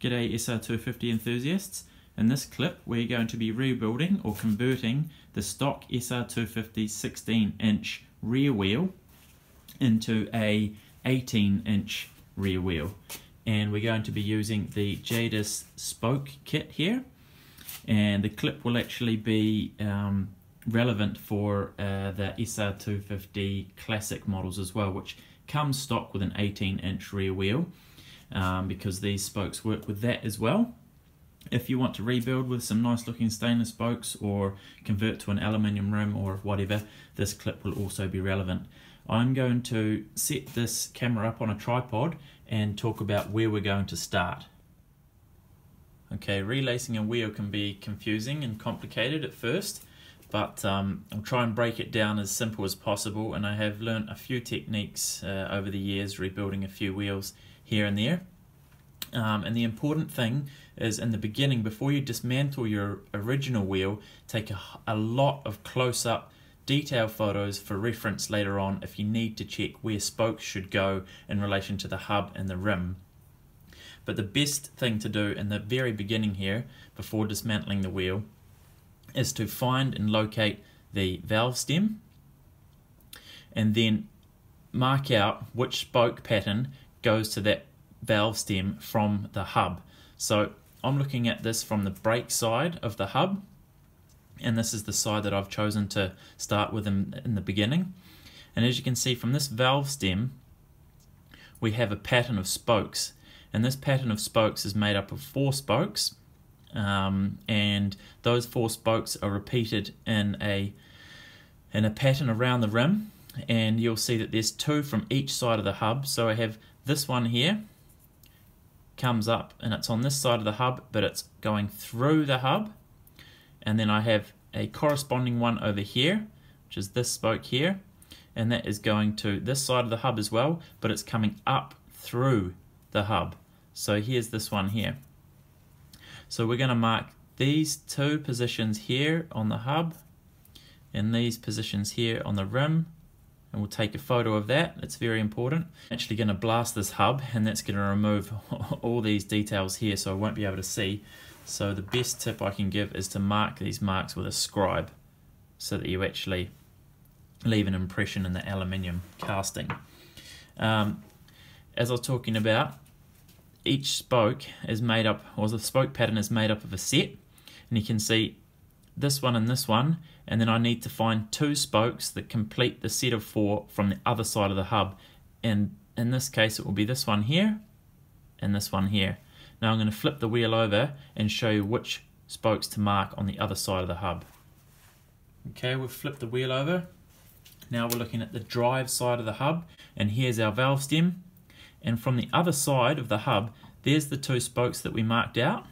G'day SR250 enthusiasts. In this clip we're going to be rebuilding or converting the stock SR250 16-inch rear wheel into a 18-inch rear wheel, and we're going to be using the Jadus Spoke Kit here, and the clip will actually be relevant for the SR250 Classic models as well, which comes stock with an 18-inch rear wheel. Because these spokes work with that as well. If you want to rebuild with some nice looking stainless spokes or convert to an aluminium rim or whatever, this clip will also be relevant. I'm going to set this camera up on a tripod and talk about where we're going to start. Okay, relacing a wheel can be confusing and complicated at first, but I'll try and break it down as simple as possible, and I have learnt a few techniques over the years rebuilding a few wheels here and there. And the important thing is, in the beginning, before you dismantle your original wheel, take a lot of close-up detail photos for reference later on if you need to check where spokes should go in relation to the hub and the rim. But the best thing to do in the very beginning here, before dismantling the wheel, is to find and locate the valve stem and then mark out which spoke pattern goes to that valve stem from the hub. So I'm looking at this from the brake side of the hub, and this is the side that I've chosen to start with in the beginning. And as you can see from this valve stem, we have a pattern of spokes, and this pattern of spokes is made up of 4 spokes, and those 4 spokes are repeated in a pattern around the rim, and you'll see that there's 2 from each side of the hub. So I have this one here comes up and it's on this side of the hub, but it's going through the hub, and then I have a corresponding one over here, which is this spoke here, and that is going to this side of the hub as well, but it's coming up through the hub. So here's this one here. So we're going to mark these 2 positions here on the hub and these positions here on the rim, and we'll take a photo of that. It's very important. I'm actually going to blast this hub, and that's going to remove all these details here, so I won't be able to see. So the best tip I can give is to mark these marks with a scribe so that you actually leave an impression in the aluminium casting. As I was talking about, each spoke is made up, or the spoke pattern is made up of a set, and you can see this one and this one, and then I need to find 2 spokes that complete the set of 4 from the other side of the hub, and in this case it will be this one here and this one here. Now I'm going to flip the wheel over and show you which spokes to mark on the other side of the hub. Okay, we've flipped the wheel over. Now we're looking at the drive side of the hub, and here's our valve stem, and from the other side of the hub there's the 2 spokes that we marked out,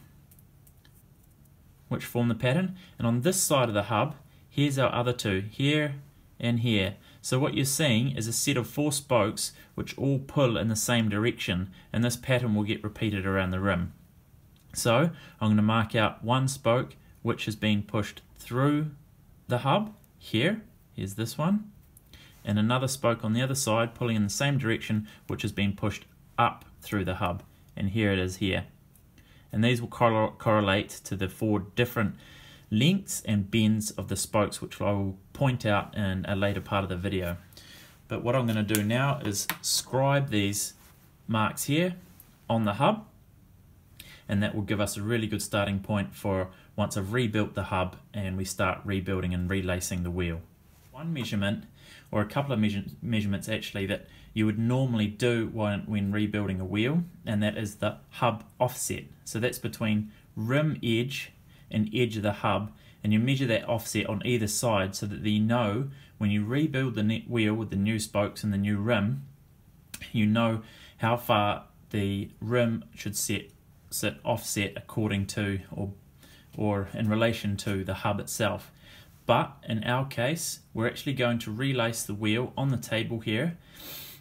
which form the pattern, and on this side of the hub here's our other 2, here and here. So what you're seeing is a set of 4 spokes which all pull in the same direction, and this pattern will get repeated around the rim. So I'm going to mark out 1 spoke which has been pushed through the hub here, here's this one, and another spoke on the other side pulling in the same direction which has been pushed up through the hub, and here it is here. And these will correlate to the 4 different lengths and bends of the spokes, which I will point out in a later part of the video. But what I'm going to do now is scribe these marks here on the hub, and that will give us a really good starting point for once I've rebuilt the hub and we start rebuilding and relacing the wheel. One measurement, or a couple of measurements actually, that you would normally do when rebuilding a wheel, and that is the hub offset. So that's between rim edge and edge of the hub, and you measure that offset on either side so that you know when you rebuild the wheel with the new spokes and the new rim, you know how far the rim should sit offset according to or in relation to the hub itself. But in our case, we're actually going to relace the wheel on the table here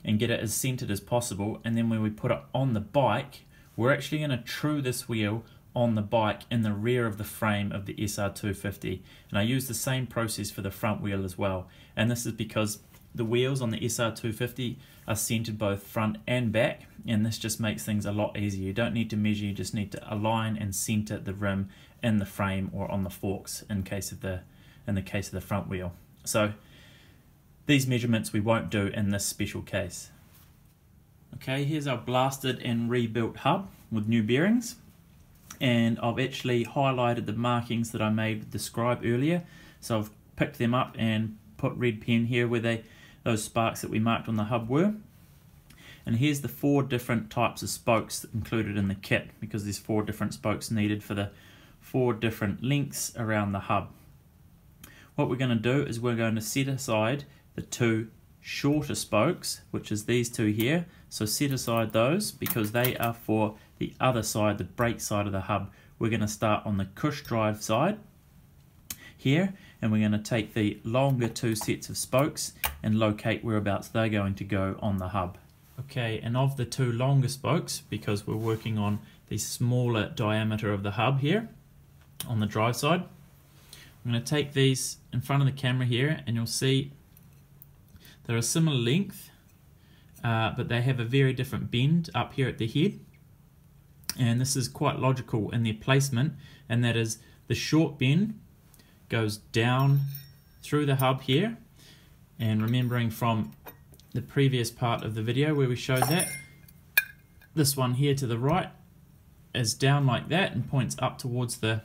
and get it as centered as possible, and then when we put it on the bike, we're actually going to true this wheel on the bike in the rear of the frame of the SR250, and I use the same process for the front wheel as well. And this is because the wheels on the SR250 are centered both front and back, and this just makes things a lot easier. You don't need to measure, you just need to align and center the rim in the frame or on the forks in the case of the front wheel. So these measurements we won't do in this special case. Okay, here's our blasted and rebuilt hub with new bearings, and I've actually highlighted the markings that I made with the scribe earlier. So I've picked them up and put red pen here where those sparks that we marked on the hub were. And here's the 4 different types of spokes included in the kit, because there's 4 different spokes needed for the 4 different lengths around the hub. What we're going to do is we're going to set aside the 2 shorter spokes, which is these 2 here. So set aside those because they are for the other side, the brake side of the hub. We're going to start on the cush drive side here, and we're going to take the longer 2 sets of spokes and locate whereabouts they're going to go on the hub. Okay, and of the 2 longer spokes, because we're working on the smaller diameter of the hub here on the drive side, I'm going to take these in front of the camera here, and you'll see they're a similar length, but they have a very different bend up here at the head. And this is quite logical in their placement, and that is the short bend goes down through the hub here, and remembering from the previous part of the video where we showed that, this one here to the right is down like that and points up towards the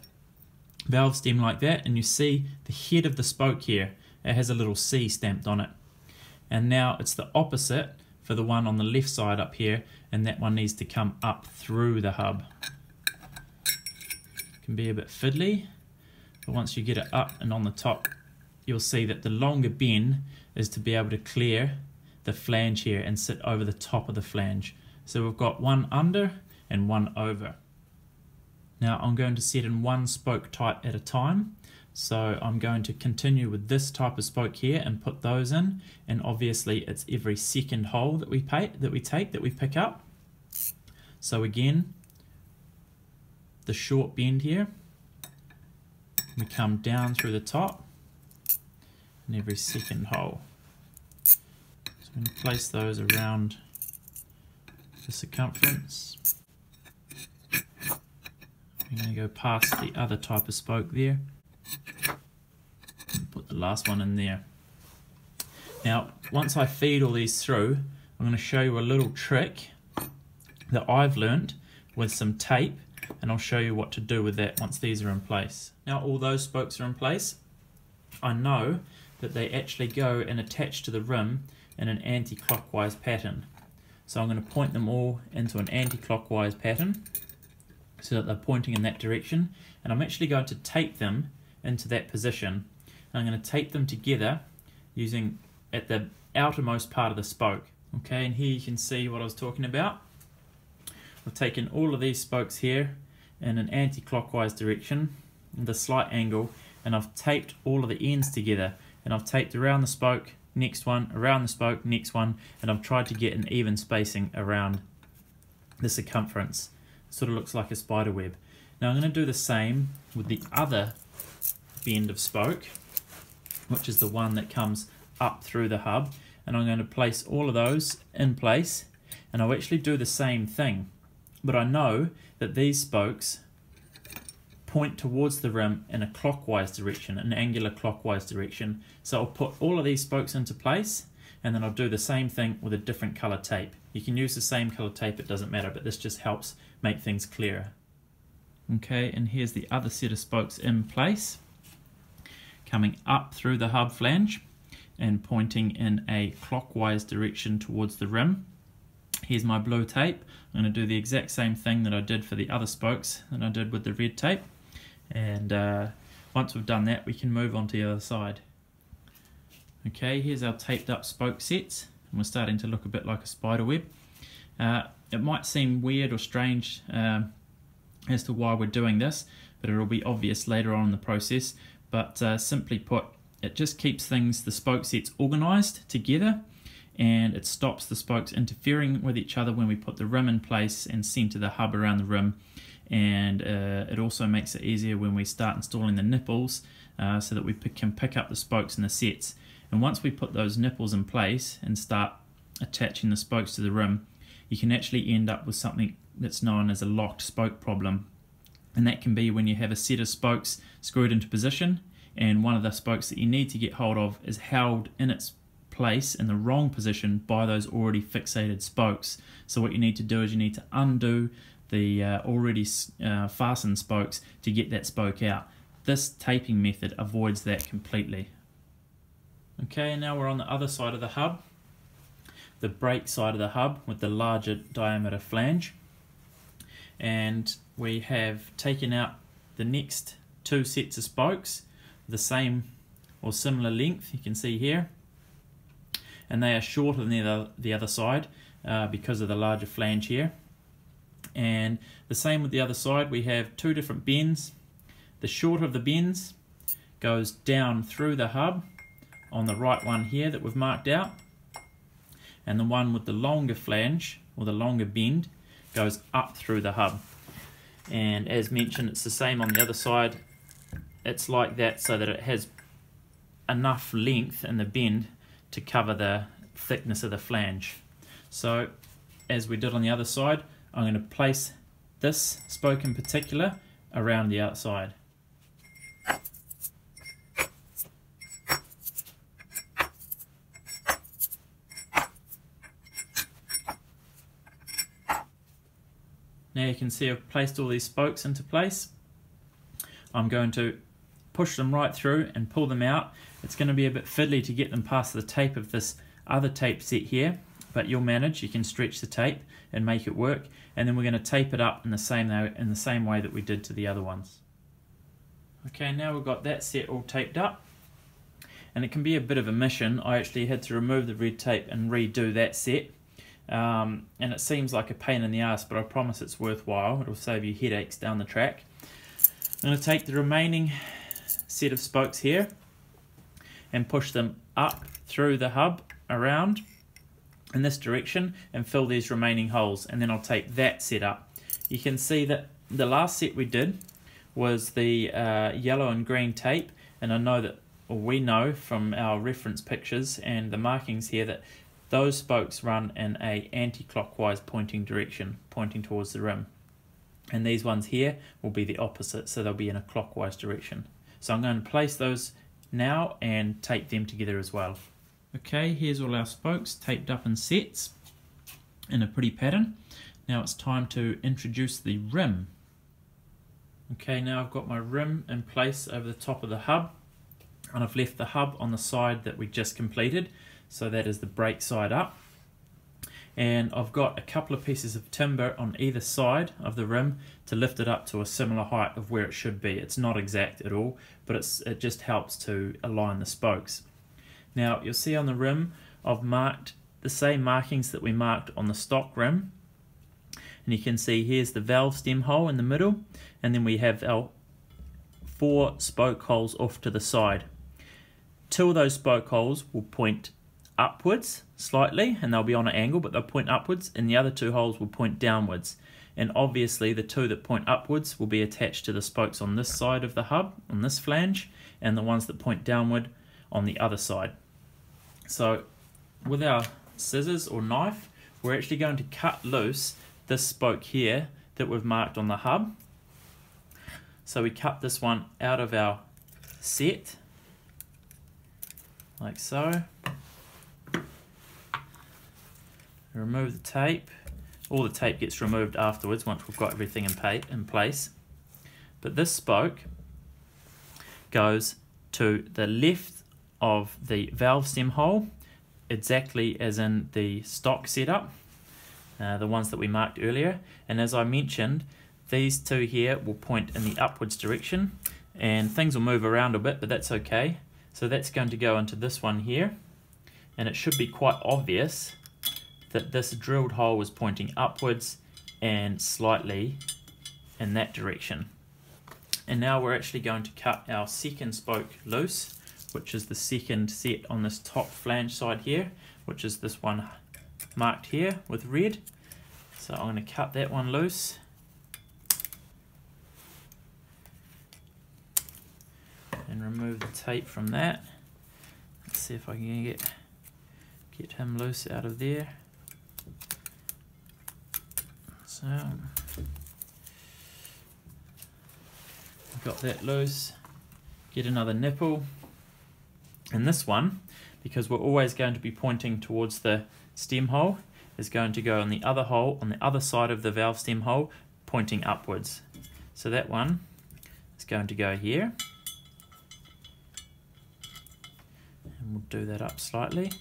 valve stem like that, and you see the head of the spoke here, it has a little C stamped on it. And now it's the opposite for the one on the left side up here, and that one needs to come up through the hub. It can be a bit fiddly, but once you get it up and on the top, you'll see that the longer bend is to be able to clear the flange here and sit over the top of the flange. So we've got one under and one over. Now I'm going to set in 1 spoke type at a time. So I'm going to continue with this type of spoke here and put those in, and obviously it's every second hole that we pick up. So again, the short bend here, we come down through the top, and every second hole. So I'm going to place those around the circumference. I'm going to go past the other type of spoke there. Put the last one in there. Now once I feed all these through, I'm going to show you a little trick that I've learned with some tape, and I'll show you what to do with that once these are in place. Now all those spokes are in place. I know that they actually go and attach to the rim in an anti-clockwise pattern. So I'm going to point them all into an anti-clockwise pattern so that they're pointing in that direction, and I'm actually going to tape them into that position. And I'm going to tape them together using at the outermost part of the spoke. Okay, and here you can see what I was talking about. I've taken all of these spokes here in an anti-clockwise direction with a slight angle, and I've taped all of the ends together, and I've taped around the spoke, next one, around the spoke, next one, and I've tried to get an even spacing around the circumference. It sort of looks like a spider web. Now I'm going to do the same with the other bend of spoke, which is the one that comes up through the hub, and I'm going to place all of those in place, and I'll actually do the same thing, but I know that these spokes point towards the rim in a clockwise direction, an angular clockwise direction. So I'll put all of these spokes into place, and then I'll do the same thing with a different color tape. You can use the same color tape, it doesn't matter, but this just helps make things clearer. Okay, and here's the other set of spokes in place, coming up through the hub flange and pointing in a clockwise direction towards the rim. Here's my blue tape. I'm going to do the exact same thing that I did for the other spokes that I did with the red tape, and once we've done that we can move on to the other side. Okay, here's our taped up spoke sets, and we're starting to look a bit like a spider web. It might seem weird or strange as to why we're doing this, but it'll be obvious later on in the process. But simply put, it just keeps things, the spoke sets, organized together, and it stops the spokes interfering with each other when we put the rim in place and center the hub around the rim. And it also makes it easier when we start installing the nipples, so that we can pick up the spokes in the sets. And once we put those nipples in place and start attaching the spokes to the rim, you can actually end up with something that's known as a locked spoke problem. And that can be when you have a set of spokes screwed into position and one of the spokes that you need to get hold of is held in its place in the wrong position by those already fixated spokes. So what you need to do is you need to undo the already fastened spokes to get that spoke out. This taping method avoids that completely. Okay, now we're on the other side of the hub, the brake side of the hub with the larger diameter flange, and we have taken out the next two sets of spokes, the same or similar length, you can see here, and they are shorter than the other side because of the larger flange here. And the same with the other side, we have two different bends. The shorter of the bends goes down through the hub on the right one here that we've marked out, and the one with the longer flange or the longer bend goes up through the hub. And as mentioned, it's the same on the other side. It's like that so that it has enough length in the bend to cover the thickness of the flange. So as we did on the other side, I'm going to place this spoke in particular around the outside. Now you can see I've placed all these spokes into place. I'm going to push them right through and pull them out. It's going to be a bit fiddly to get them past the tape of this other tape set here, but you'll manage. You can stretch the tape and make it work, and then we're going to tape it up in the same way that we did to the other ones. Okay, now we've got that set all taped up, and it can be a bit of a mission. I actually had to remove the red tape and redo that set. And it seems like a pain in the ass, but I promise it's worthwhile. It'll save you headaches down the track. I'm going to take the remaining set of spokes here and push them up through the hub around in this direction and fill these remaining holes, and then I'll tape that set up. You can see that the last set we did was the yellow and green tape, and I know that, or we know from our reference pictures and the markings here, that those spokes run in a anti-clockwise pointing direction, pointing towards the rim. And these ones here will be the opposite, so they'll be in a clockwise direction. So I'm going to place those now and tape them together as well. Okay, here's all our spokes taped up in sets in a pretty pattern. Now it's time to introduce the rim. Okay, now I've got my rim in place over the top of the hub, and I've left the hub on the side that we just completed. So that is the brake side up, and I've got a couple of pieces of timber on either side of the rim to lift it up to a similar height of where it should be. It's not exact at all, but it just helps to align the spokes. Now you'll see on the rim I've marked the same markings that we marked on the stock rim, and you can see here's the valve stem hole in the middle, and then we have our 4 spoke holes off to the side. 2 of those spoke holes will point upwards slightly, and they'll be on an angle, but they'll point upwards, and the other 2 holes will point downwards. And obviously the 2 that point upwards will be attached to the spokes on this side of the hub, on this flange, and the ones that point downward on the other side. So with our scissors or knife, we're actually going to cut loose this spoke here that we've marked on the hub. So we cut this one out of our set, like so. Remove the tape. All the tape gets removed afterwards once we've got everything in place. But this spoke goes to the left of the valve stem hole, exactly as in the stock setup, the ones that we marked earlier. And as I mentioned, these 2 here will point in the upwards direction, and things will move around a bit, but that's okay. So that's going to go into this one here, and it should be quite obvious that this drilled hole was pointing upwards and slightly in that direction. And now we're actually going to cut our second spoke loose, which is the second set on this top flange side here, which is this one marked here with red. So I'm going to cut that one loose. And remove the tape from that. Let's see if I can get him loose out of there. So got that loose. Get another nipple. And this one, because we're always going to be pointing towards the stem hole, is going to go on the other hole, on the other side of the valve stem hole, pointing upwards. So that one is going to go here. And we'll do that up slightly.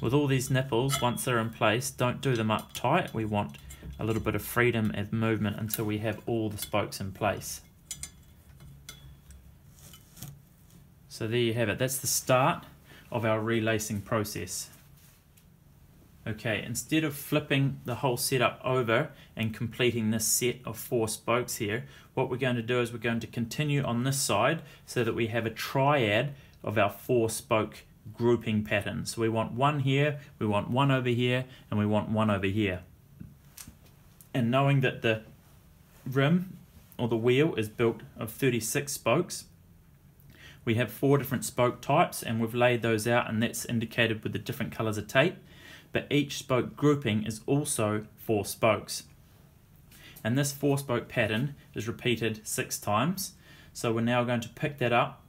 With all these nipples, once they're in place, don't do them up tight. We want a little bit of freedom of movement until we have all the spokes in place. So there you have it. That's the start of our relacing process. Okay, instead of flipping the whole setup over and completing this set of 4 spokes here, what we're going to do is we're going to continue on this side so that we have a triad of our 4 spoke grouping pattern. So we want one here, we want one over here, and we want one over here. And knowing that the rim or the wheel is built of 36 spokes, we have 4 different spoke types, and we've laid those out, and that's indicated with the different colors of tape. But each spoke grouping is also 4 spokes. And this 4 spoke pattern is repeated 6 times. So we're now going to pick that up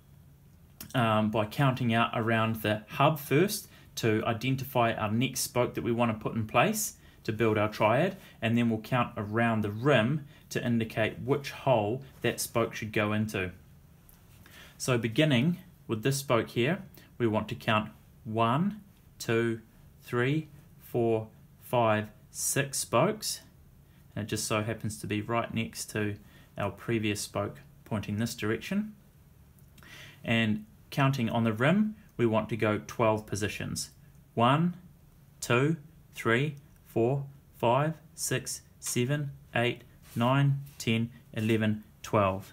by counting out around the hub first to identify our next spoke that we want to put in place to build our triad, and then we'll count around the rim to indicate which hole that spoke should go into. So beginning with this spoke here, we want to count 1, 2, 3, 4, 5, 6 spokes, and it just so happens to be right next to our previous spoke pointing this direction. And counting on the rim, we want to go 12 positions. 1, 2, 3, 4, 5, 6, 7, 8, 9, 10, 11, 12.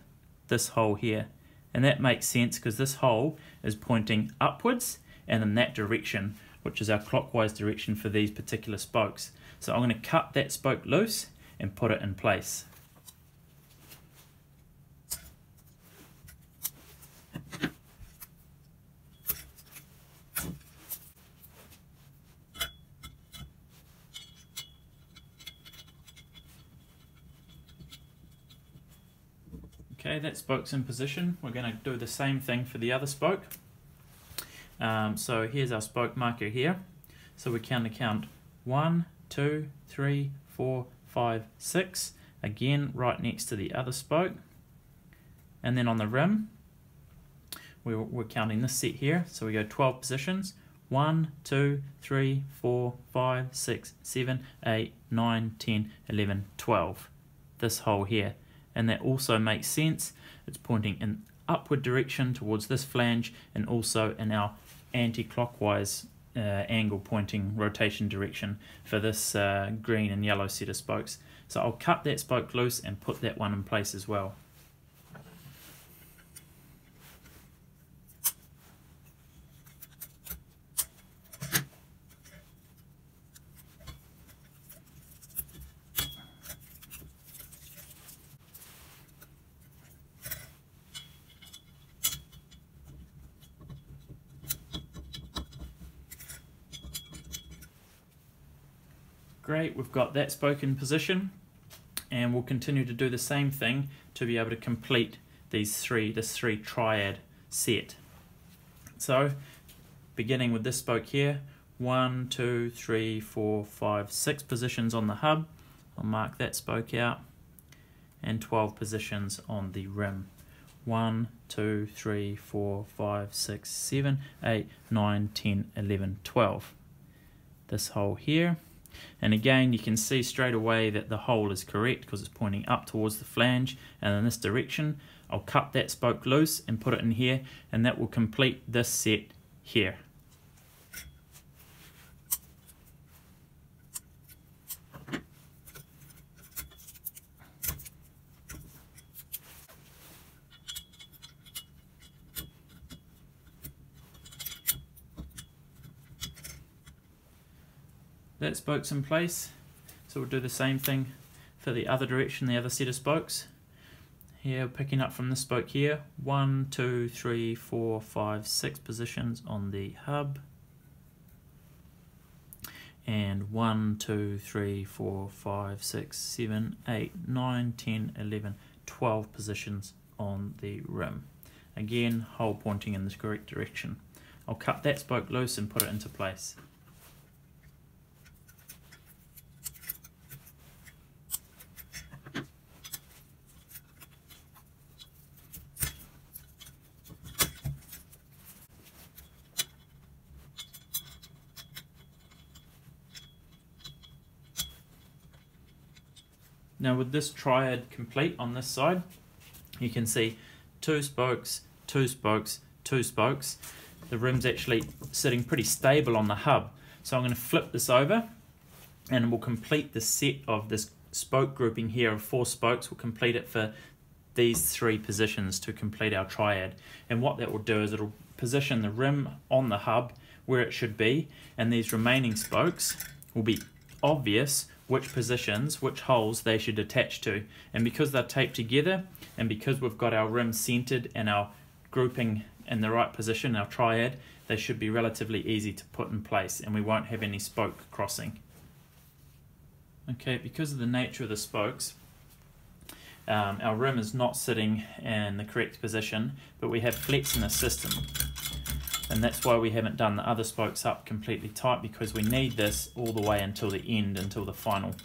This hole here. And that makes sense because this hole is pointing upwards and in that direction, which is our clockwise direction for these particular spokes. So I'm going to cut that spoke loose and put it in place. Okay, that spoke's in position. We're going to do the same thing for the other spoke. So here's our spoke marker here. So we're going to count 1, 2, 3, 4, 5, 6. Again, right next to the other spoke. And then on the rim, we're counting this set here. So we go 12 positions. 1, 2, 3, 4, 5, 6, 7, 8, 9, 10, 11, 12. This hole here. And that also makes sense. It's pointing in upward direction towards this flange and also in our anti-clockwise angle pointing rotation direction for this green and yellow set of spokes. So I'll cut that spoke loose and put that one in place as well. Great, we've got that spoke in position, and we'll continue to do the same thing to be able to complete this three triad set. So beginning with this spoke here, 1, 2, 3, 4, 5, 6 positions on the hub. I'll mark that spoke out, and 12 positions on the rim. 1, 2, 3, 4, 5, 6, 7, 8, 9, 10, 11, 12. This hole here. And again, you can see straight away that the hole is correct because it's pointing up towards the flange and in this direction. I'll cut that spoke loose and put it in here, and that will complete this set here. That spoke's in place, so we'll do the same thing for the other direction, the other set of spokes. here, picking up from the spoke here, 1, 2, 3, 4, 5, 6 positions on the hub, and 1, 2, 3, 4, 5, 6, 7, 8, 9, 10, 11, 12 positions on the rim. Again, hole pointing in the correct direction. I'll cut that spoke loose and put it into place. Now with this triad complete on this side, you can see 2 spokes, 2 spokes, 2 spokes. The rim's actually sitting pretty stable on the hub. So I'm going to flip this over and we'll complete the set of this spoke grouping here of 4 spokes. We'll complete it for these 3 positions to complete our triad. And what that will do is it'll position the rim on the hub where it should be, and these remaining spokes will be obvious which positions, which holes they should attach to. And because they're taped together, and because we've got our rim centered and our grouping in the right position, our triad, they should be relatively easy to put in place and we won't have any spoke crossing. Okay, because of the nature of the spokes, our rim is not sitting in the correct position, but we have flex in the system. And that's why we haven't done the other spokes up completely tight, because we need this all the way until the end, until the final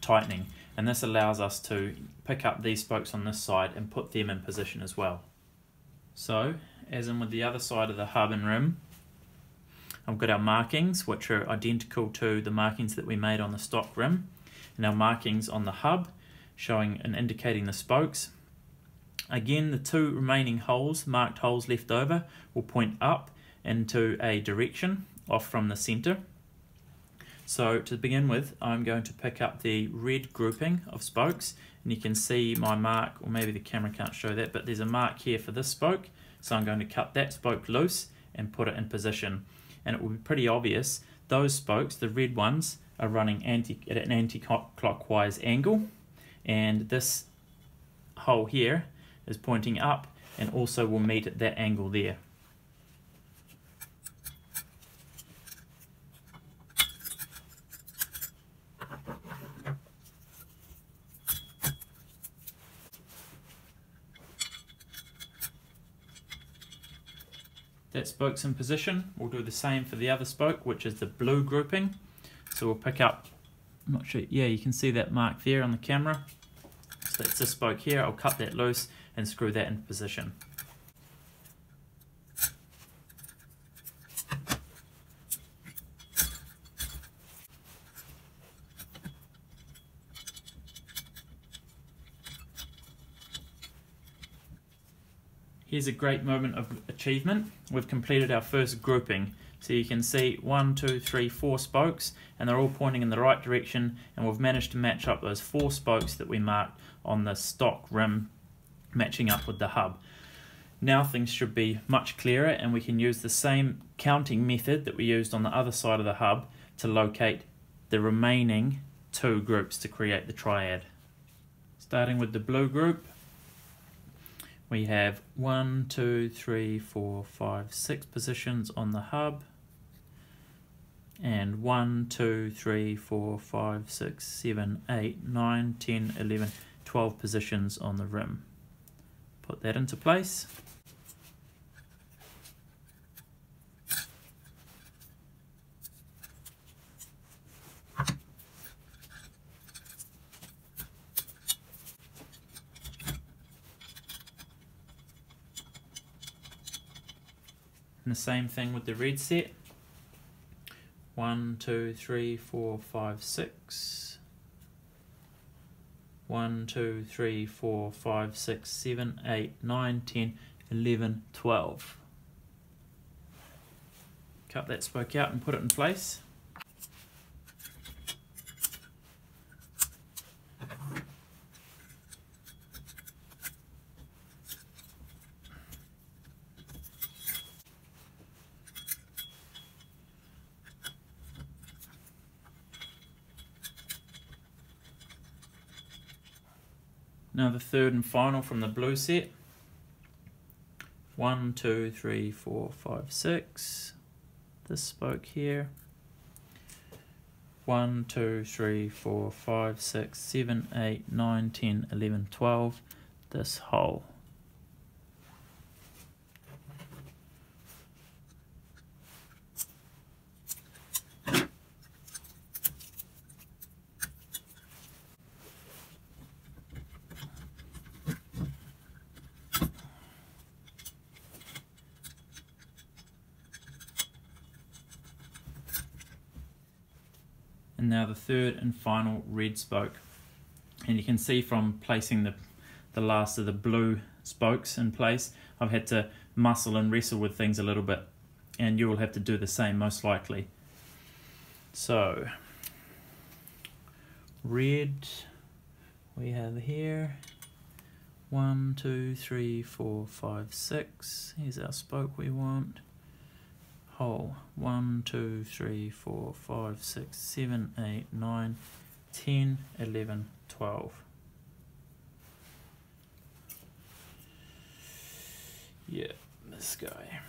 tightening. And this allows us to pick up these spokes on this side and put them in position as well. So, as in with the other side of the hub and rim, I've got our markings, which are identical to the markings that we made on the stock rim, and our markings on the hub, showing and indicating the spokes. Again, the 2 remaining holes, marked holes left over, will point up into a direction off from the center. So to begin with, I'm going to pick up the red grouping of spokes, and you can see my mark, or maybe the camera can't show that, but there's a mark here for this spoke. So I'm going to cut that spoke loose and put it in position. And it will be pretty obvious, those spokes, the red ones, are running at an anti-clockwise angle, and this hole here is pointing up and also will meet at that angle there. That spoke's in position. We'll do the same for the other spoke, which is the blue grouping. So we'll pick up, I'm not sure, yeah, you can see that mark there on the camera. So that's this spoke here. I'll cut that loose and screw that into position. Here's a great moment of achievement. We've completed our first grouping. So you can see 1, 2, 3, 4 spokes, and they're all pointing in the right direction, and we've managed to match up those 4 spokes that we marked on the stock rim, matching up with the hub. Now things should be much clearer, and we can use the same counting method that we used on the other side of the hub to locate the remaining 2 groups to create the triad. Starting with the blue group, we have 1, 2, 3, 4, 5, 6 positions on the hub, and 1, 2, 3, 4, 5, 6, 7, 8, 9, 10, 11, 12 positions on the rim. Put that into place. And the same thing with the red set. 1, 2, 3, 4, 5, 6. 1, 2, 3, 4, 5, 6, 7, 8, 9, 10, 11, 12. Cut that spoke out and put it in place. Now the third and final from the blue set. 1, 2, 3, 4, 5, 6. This spoke here. 1, 2, 3, 4, 5, 6, 7, 8, 9, 10, 11, 12. This hole. And now the third and final red spoke. And you can see from placing the last of the blue spokes in place, I've had to muscle and wrestle with things a little bit. And you will have to do the same most likely. So, red we have here. 1, 2, 3, 4, 5, 6. Here's our spoke we want. Hole 1, 2, 3, 4, 5, 6, 7, 8, 9, 10, 11, 12. Yeah, this guy.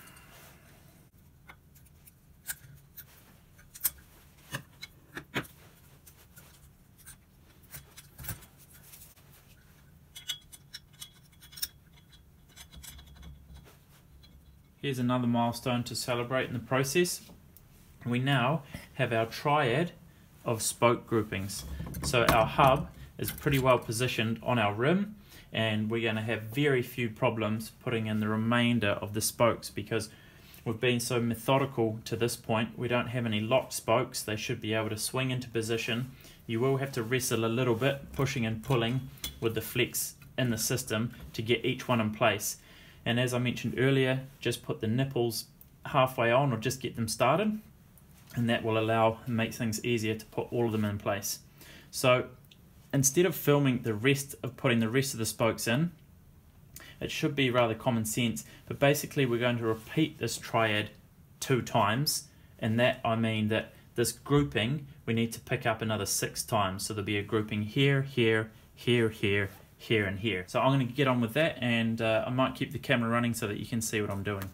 Here's another milestone to celebrate in the process. We now have our triad of spoke groupings. So our hub is pretty well positioned on our rim, and we're going to have very few problems putting in the remainder of the spokes because we've been so methodical to this point. We don't have any locked spokes. They should be able to swing into position. You will have to wrestle a little bit, pushing and pulling with the flex in the system to get each one in place. And as I mentioned earlier, just put the nipples halfway on or just get them started, and that will make things easier to put all of them in place. So instead of filming putting the rest of the spokes in, it should be rather common sense, but basically we're going to repeat this triad 2 times, and that I mean that this grouping we need to pick up another 6 times. So there'll be a grouping here, here, here, here, here and here. So I'm going to get on with that, and I might keep the camera running so that you can see what I'm doing.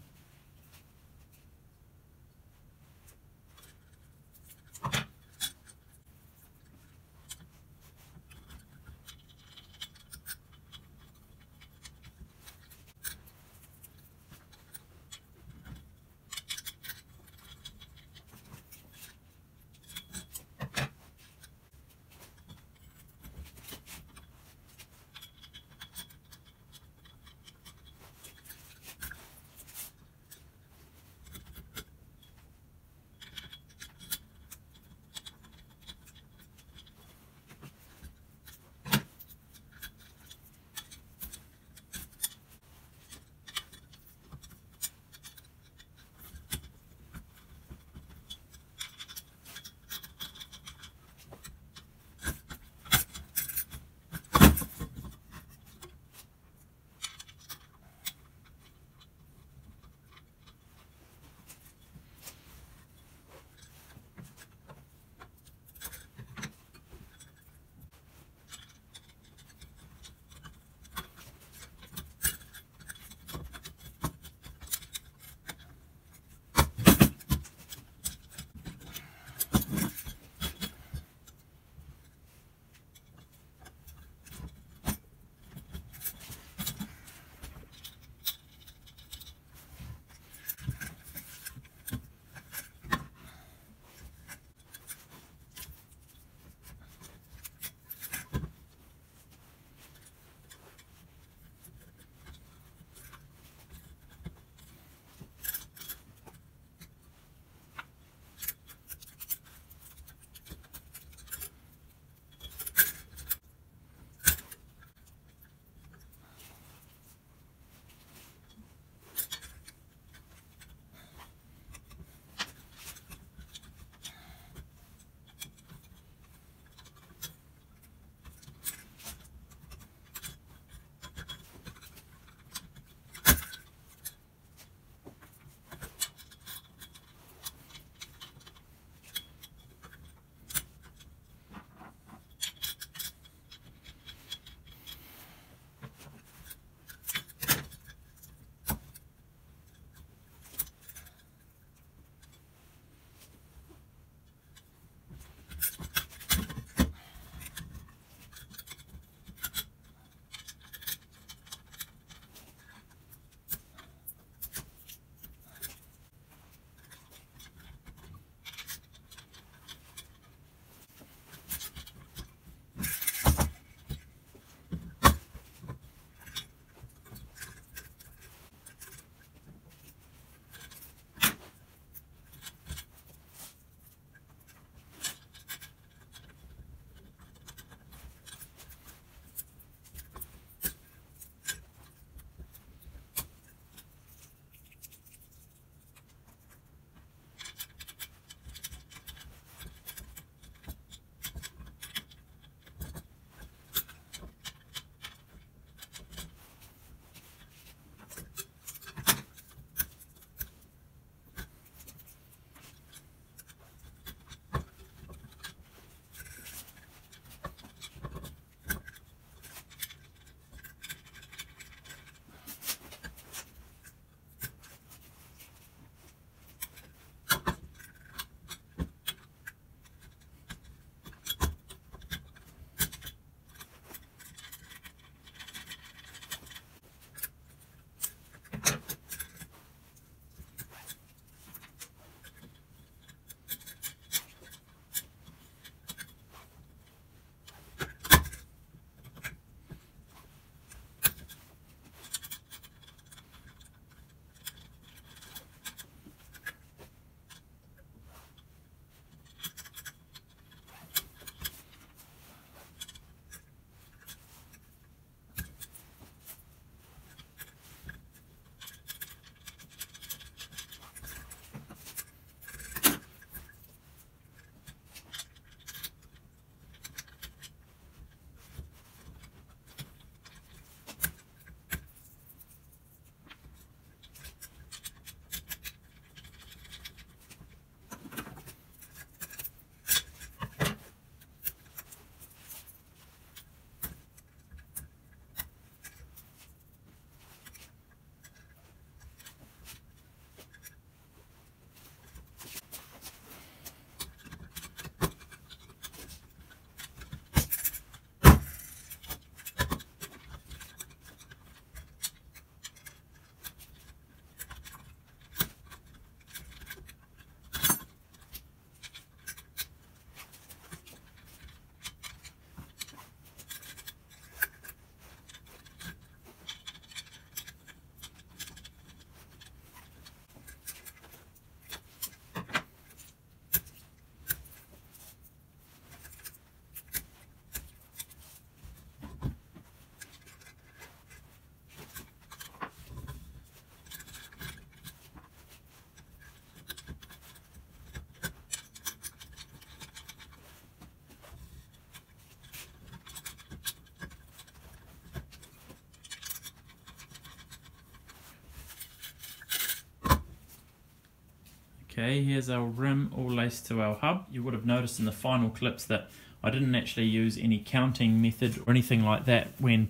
Okay, here's our rim all laced to our hub. You would have noticed in the final clips that I didn't actually use any counting method or anything like that when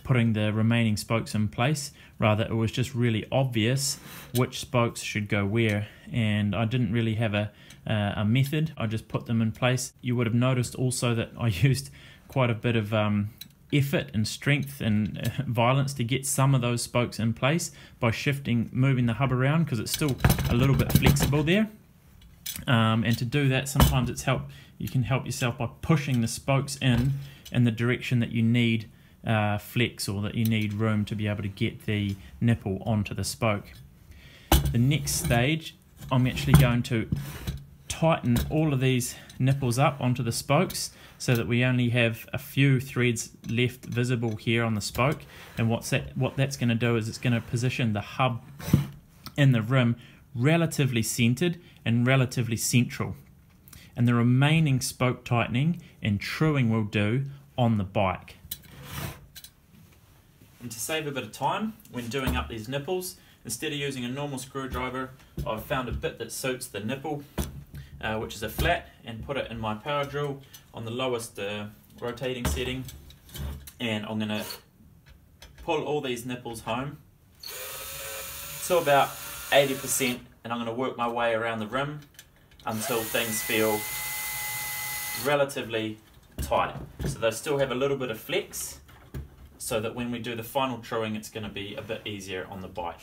putting the remaining spokes in place. Rather, it was just really obvious which spokes should go where, and I didn't really have a method. I just put them in place. You would have noticed also that I used quite a bit of effort and strength and violence to get some of those spokes in place by moving the hub around, because it's still a little bit flexible there. And to do that, sometimes you can help yourself by pushing the spokes in the direction that you need flex, or that you need room to be able to get the nipple onto the spoke. The next stage, I'm actually going to tighten all of these nipples up onto the spokes so that we only have a few threads left visible here on the spoke. And what that's going to do is it's going to position the hub and the rim relatively centered and relatively central. And the remaining spoke tightening and truing will do on the bike. And to save a bit of time when doing up these nipples, instead of using a normal screwdriver, I've found a bit that suits the nipple, which is a flat, and put it in my power drill on the lowest rotating setting. And I'm going to pull all these nipples home to about 80%, and I'm going to work my way around the rim until things feel relatively tight. So they still have a little bit of flex, so that when we do the final truing, it's going to be a bit easier on the bike.